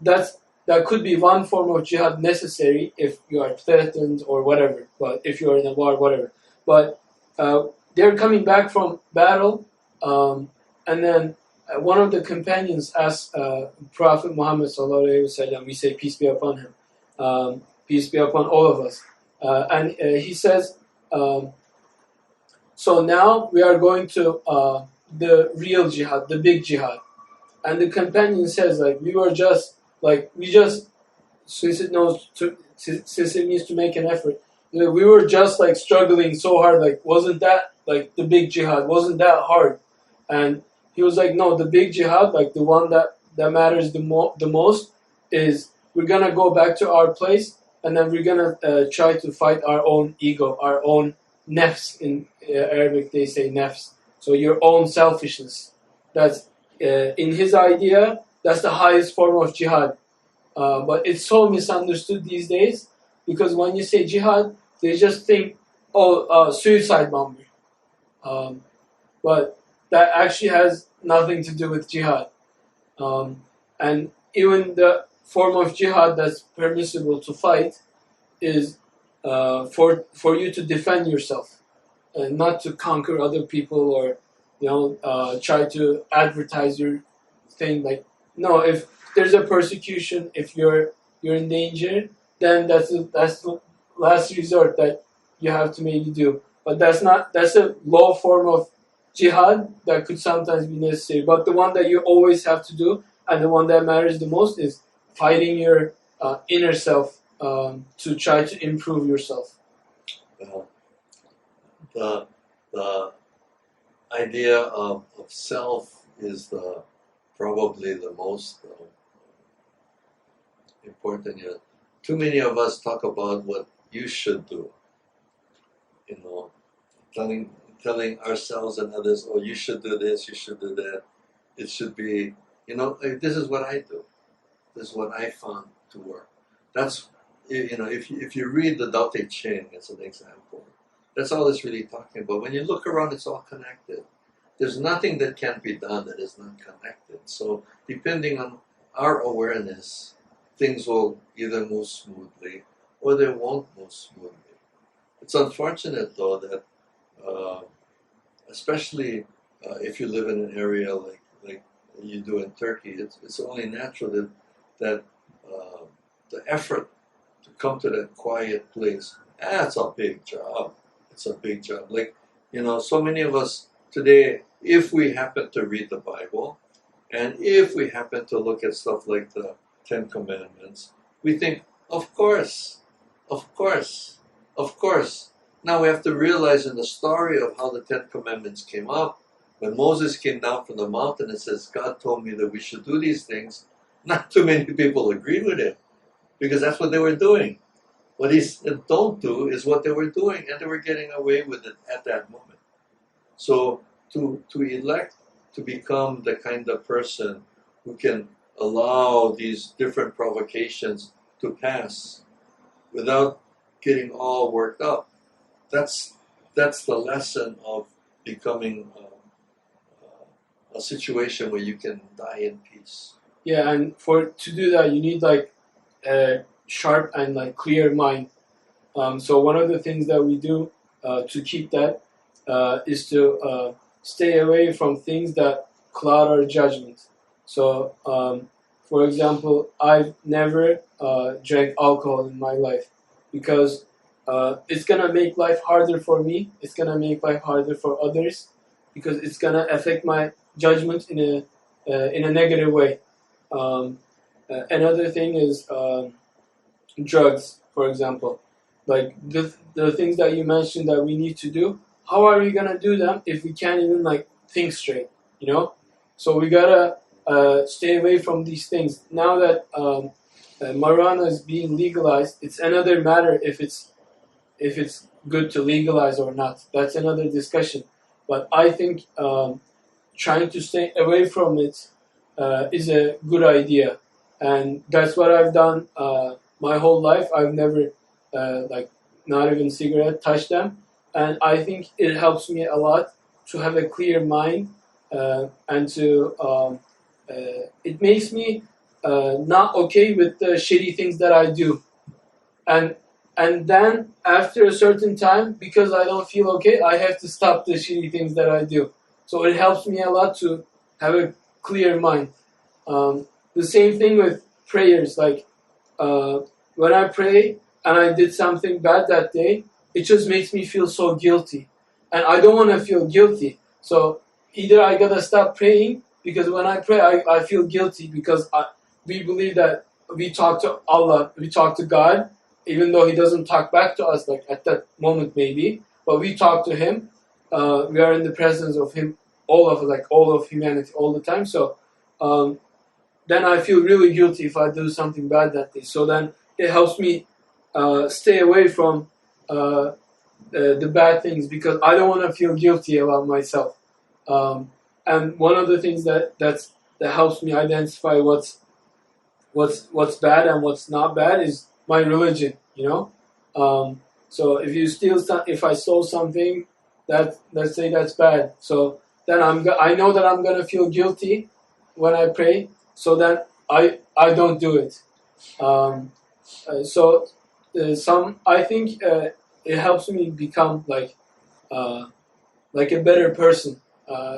That could be one form of jihad necessary if you are threatened or whatever. But if you are in a war, whatever. But they're coming back from battle, and then one of the companions asked Prophet Muhammad ﷺ, we say peace be upon him, peace be upon all of us, and he says, so now we are going to the real jihad, the big jihad. And the companion says, since it means to make an effort, we were just struggling so hard, wasn't that the big jihad, wasn't that hard? And he was like, no, the big jihad, the one that matters the most, is we're gonna go back to our place, and then we're gonna try to fight our own ego, our own nafs. In Arabic they say nafs, so your own selfishness. That's in his idea, that's the highest form of jihad. but it's so misunderstood these days, because when you say jihad, they just think, oh, suicide bomber. But that actually has nothing to do with jihad. And even the form of jihad that's permissible to fight is for you to defend yourself, and not to conquer other people, or try to advertise your thing. Like, no, if there's a persecution, if you're in danger, then that's the last resort that you have to maybe do. But that's a low form of jihad that could sometimes be necessary. But the one that you always have to do, and the one that matters the most, is fighting your inner self to try to improve yourself. The idea of self is probably the most important. Too many of us talk about what you should do. Telling ourselves and others, oh, you should do this, you should do that. It should be, like, this is what I do. This is what I found to work. That's, if you read the Tao Te Ching as an example, that's all it's really talking about. When you look around, it's all connected. There's nothing that can't be done that is not connected. So depending on our awareness, things will either move smoothly or they won't move smoothly. It's unfortunate, though, that especially if you live in an area like you do in Turkey, it's only natural that the effort to come to that quiet place, it's a big job. It's a big job. Like, so many of us today, if we happen to read the Bible, and if we happen to look at stuff like the Ten Commandments, we think, of course. Now we have to realize in the story of how the Ten Commandments came up, when Moses came down from the mountain and says, God told me that we should do these things, not too many people agreed with it, because that's what they were doing. What he said don't do is what they were doing, and they were getting away with it at that moment. So to elect to become the kind of person who can allow these different provocations to pass without getting all worked up, that's the lesson of becoming a situation where you can die in peace. Yeah, and to do that, you need like a sharp and like clear mind. So one of the things that we do to keep that is to stay away from things that cloud our judgment. So, for example, I've never drank alcohol in my life, because it's gonna make life harder for me. It's gonna make life harder for others, because it's gonna affect my judgment in a negative way. Another thing is drugs, for example. Like the things that you mentioned that we need to do. How are we gonna do them if we can't even like think straight? So we gotta stay away from these things. Now that marijuana is being legalized, it's another matter if it's good to legalize or not. That's another discussion. But I think trying to stay away from it is a good idea, and that's what I've done my whole life. I've never not even cigarette touched them, and I think it helps me a lot to have a clear mind, and to it makes me not okay with the shitty things that I do, and then after a certain time, because I don't feel okay, I have to stop the shitty things that I do. So it helps me a lot to have a clear mind. The same thing with prayers. Like when I pray and I did something bad that day, it just makes me feel so guilty, and I don't want to feel guilty. So either I gotta stop praying, because when I pray, I feel guilty, because we believe that we talk to Allah, we talk to God, even though He doesn't talk back to us like at that moment maybe, but we talk to Him. We are in the presence of Him, all of humanity, all the time. So then I feel really guilty if I do something bad that day. So then it helps me stay away from the bad things, because I don't want to feel guilty about myself. And one of the things that helps me identify what's what's bad and what's not bad is my religion, you know. So if I stole something, that let's say that's bad. So then I know that I'm gonna feel guilty when I pray. So then I don't do it. I think it helps me become like a better person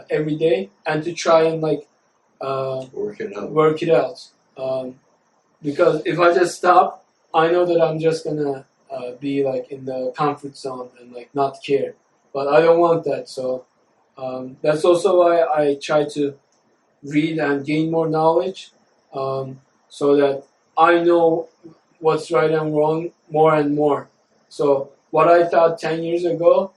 every day, and to try and work it out. Because if I just stop, I know that I'm just gonna be like in the comfort zone and like not care. But I don't want that. So that's also why I try to read and gain more knowledge, so that I know what's right and wrong more and more. So what I thought 10 years ago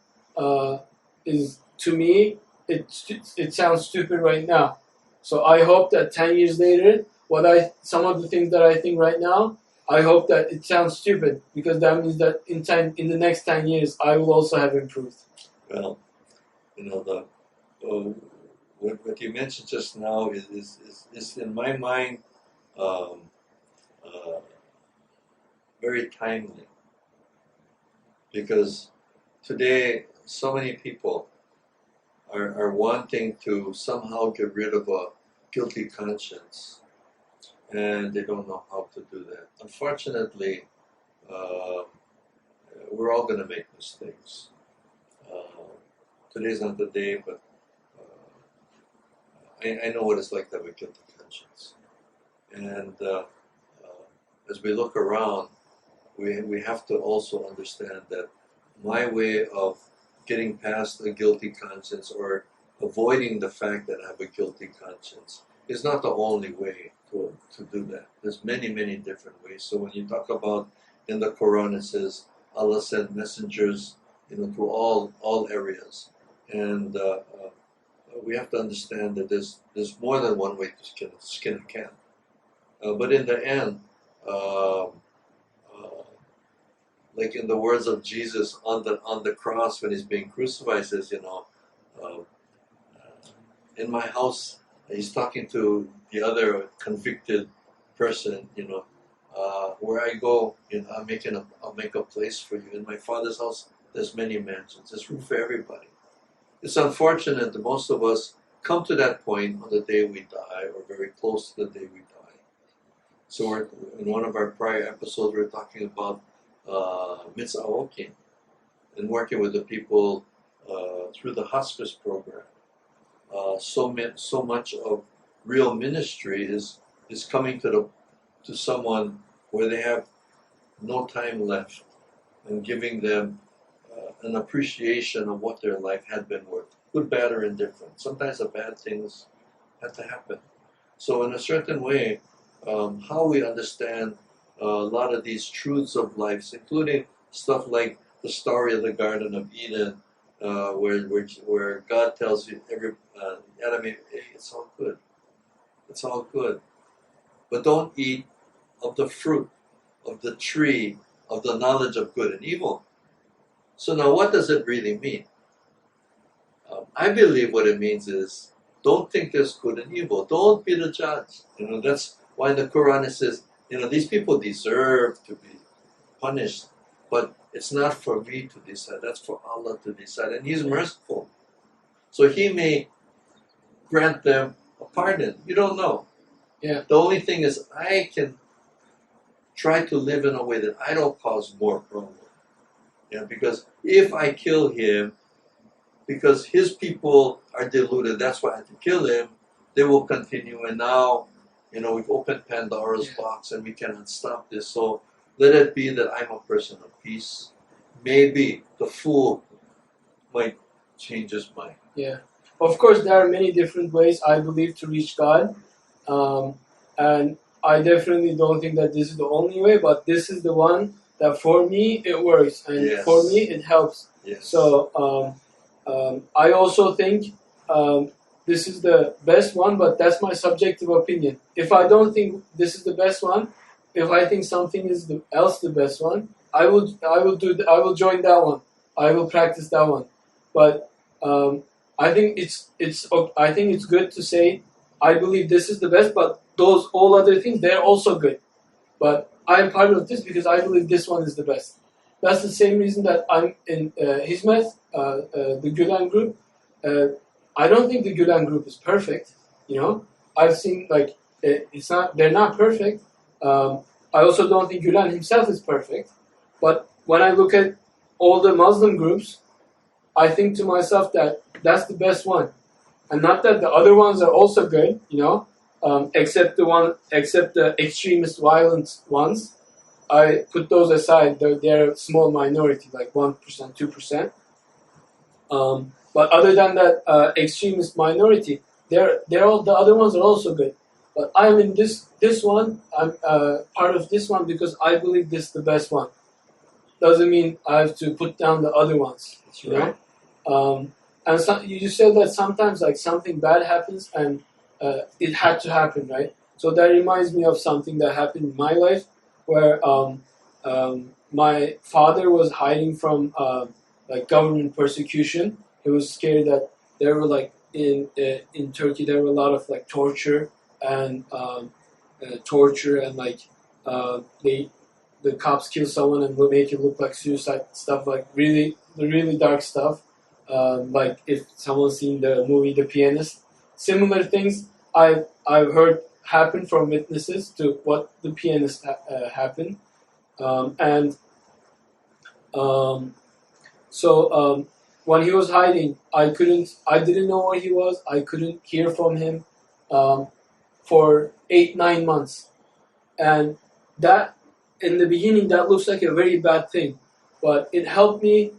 is, to me, it sounds stupid right now. So I hope that 10 years later, some of the things that I think right now, I hope that it sounds stupid, because that means that in the next 10 years, I will also have improved. Well, what you mentioned just now is in my mind very timely, because today so many people are wanting to somehow get rid of a guilty conscience, and they don't know how to do that. Unfortunately, we're all going to make mistakes. Today's not the day, but I know what it's like to have a guilty conscience. And as we look around, we have to also understand that my way of getting past a guilty conscience, or avoiding the fact that I have a guilty conscience, is not the only way to do that. There's many, many different ways. So when you talk about, in the Quran, it says Allah sent messengers, to all areas, and we have to understand that there's more than one way to skin a cat. But in the end, like in the words of Jesus on the cross when he's being crucified, says, in my house, he's talking to the other convicted person, where I go, I'll make a place for you. In my Father's house, there's many mansions. There's room for everybody. It's unfortunate that most of us come to that point on the day we die, or very close to the day we die. So in one of our prior episodes, we were talking about InshsaAllah, and working with the people through the hospice program. So much of real ministry is coming to someone where they have no time left, and giving them an appreciation of what their life had been worth, good, bad, or indifferent. Sometimes the bad things have to happen. So in a certain way, how we understand a lot of these truths of life, including stuff like the story of the Garden of Eden, where God tells you Adam, hey, it's all good. It's all good. But don't eat of the fruit of the tree of the knowledge of good and evil. So now what does it really mean? I believe what it means is, don't think there's good and evil. Don't be the judge. That's why in the Quran it says, these people deserve to be punished, but it's not for me to decide. That's for Allah to decide, and He's merciful. So He may grant them a pardon. You don't know. Yeah. The only thing is, I can try to live in a way that I don't cause more problem. Because if I kill him, because his people are deluded, that's why I have to kill him, they will continue. And now, we've opened Pandora's box, and we cannot stop this. So let it be that I'm a person of peace. Maybe the fool might change his mind. Yeah. Of course, there are many different ways, I believe, to reach God. And I definitely don't think that this is the only way, but this is the one that for me it works, and for me it helps. Yes. So I also think this is the best one, but that's my subjective opinion. If I don't think this is the best one, if I think something is else the best one, I will join that one. I will practice that one. But I think it's good to say I believe this is the best, but those all other things, they're also good. But I'm part of this because I believe this one is the best. That's the same reason that I'm in Hizmet, the Gülen group. I don't think the Gülen group is perfect. I've seen they're not perfect. I also don't think Gülen himself is perfect. But when I look at all the Muslim groups, I think to myself that that's the best one. And not that the other ones are also good, except the extremist violent ones. I put those aside. They're a small minority, like 1%, 2%. But other than that extremist minority, they're all, the other ones are also good. But I'm in this one. I'm part of this one because I believe this is the best one. Doesn't mean I have to put down the other ones. That's right. And so you said that sometimes like something bad happens and it had to happen, right? So that reminds me of something that happened in my life where my father was hiding from government persecution. He was scared that there were in Turkey there were a lot of torture and the cops kill someone and make it look like suicide stuff, the really dark stuff. Like if someone's seen the movie The Pianist, similar things I've heard happen from witnesses to what The Pianist happened, so when he was hiding, I didn't know where he was. I couldn't hear from him for 8-9 months, and that in the beginning that looks like a very bad thing, but it helped me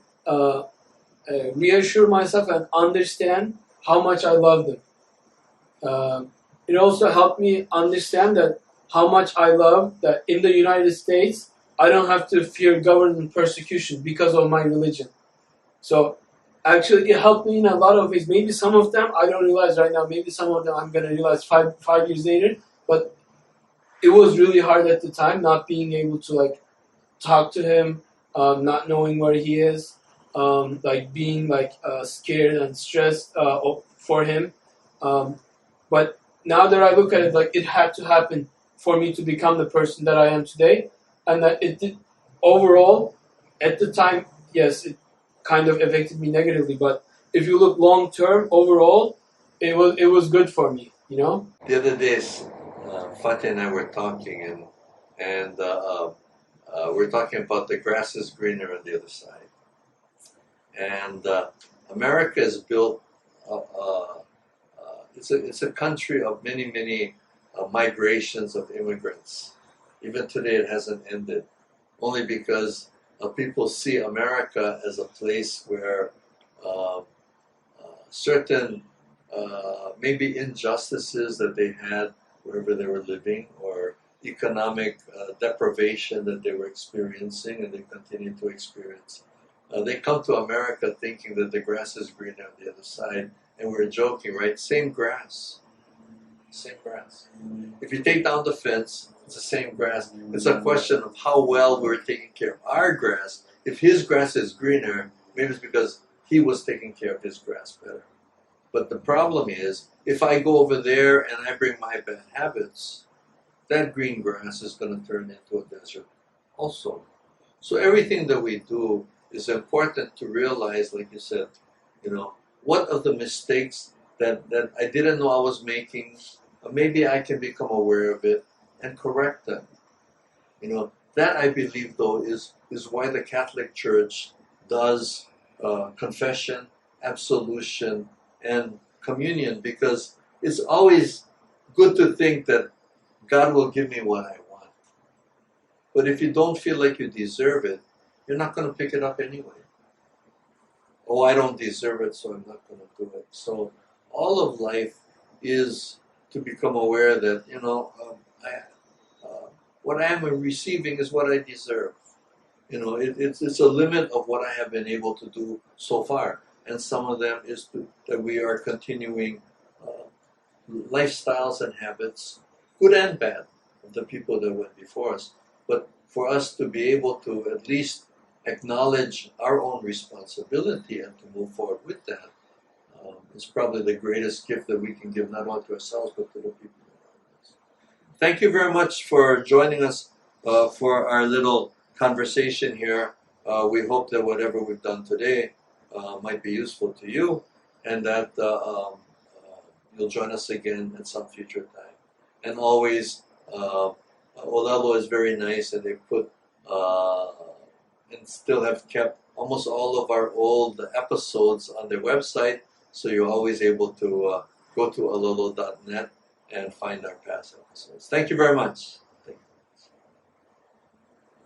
reassure myself and understand how much I love them. It also helped me understand that how much I love that in the United States I don't have to fear government persecution because of my religion. So actually it helped me in a lot of ways. Maybe some of them I don't realize right now. Maybe some of them I'm going to realize five years later. But it was really hard at the time not being able to talk to him, not knowing where he is. Being scared and stressed for him, but now that I look at it, it had to happen for me to become the person that I am today, and that it did overall. At the time, yes, it kind of affected me negatively, but if you look long term, overall, it was good for me. The other days, Fatih and I were talking, and we're talking about the grass is greener on the other side. And America is built. It's a country of many migrations of immigrants. Even today, it hasn't ended. Only because people see America as a place where certain maybe injustices that they had wherever they were living, or economic deprivation that they were experiencing and they continue to experience. They come to America thinking that the grass is greener on the other side, and we're joking, right? Same grass. If you take down the fence, it's the same grass. It's a question of how well we're taking care of our grass. If his grass is greener, maybe it's because he was taking care of his grass better. But the problem is, if I go over there and I bring my bad habits, that green grass is going to turn into a desert also. So everything that we do is important to realize, like you said, what are the mistakes that I didn't know I was making, or maybe I can become aware of it and correct them. That I believe though is why the Catholic Church does confession, absolution, and communion, because it's always good to think that God will give me what I want. But if you don't feel like you deserve it, you're not going to pick it up anyway. Oh, I don't deserve it, so I'm not going to do it. So all of life is to become aware that, what I am receiving is what I deserve. It's a limit of what I have been able to do so far. And some of them is that we are continuing lifestyles and habits, good and bad, of the people that went before us. But for us to be able to at least acknowledge our own responsibility and to move forward with that, It's probably the greatest gift that we can give, not only to ourselves, but to the people around us. Thank you very much for joining us for our little conversation here. We hope that whatever we've done today might be useful to you, and that you'll join us again at some future time. And always, Olelo is very nice, and they put and still have kept almost all of our old episodes on their website, so you're always able to go to olelo.net and find our past episodes. Thank you very much.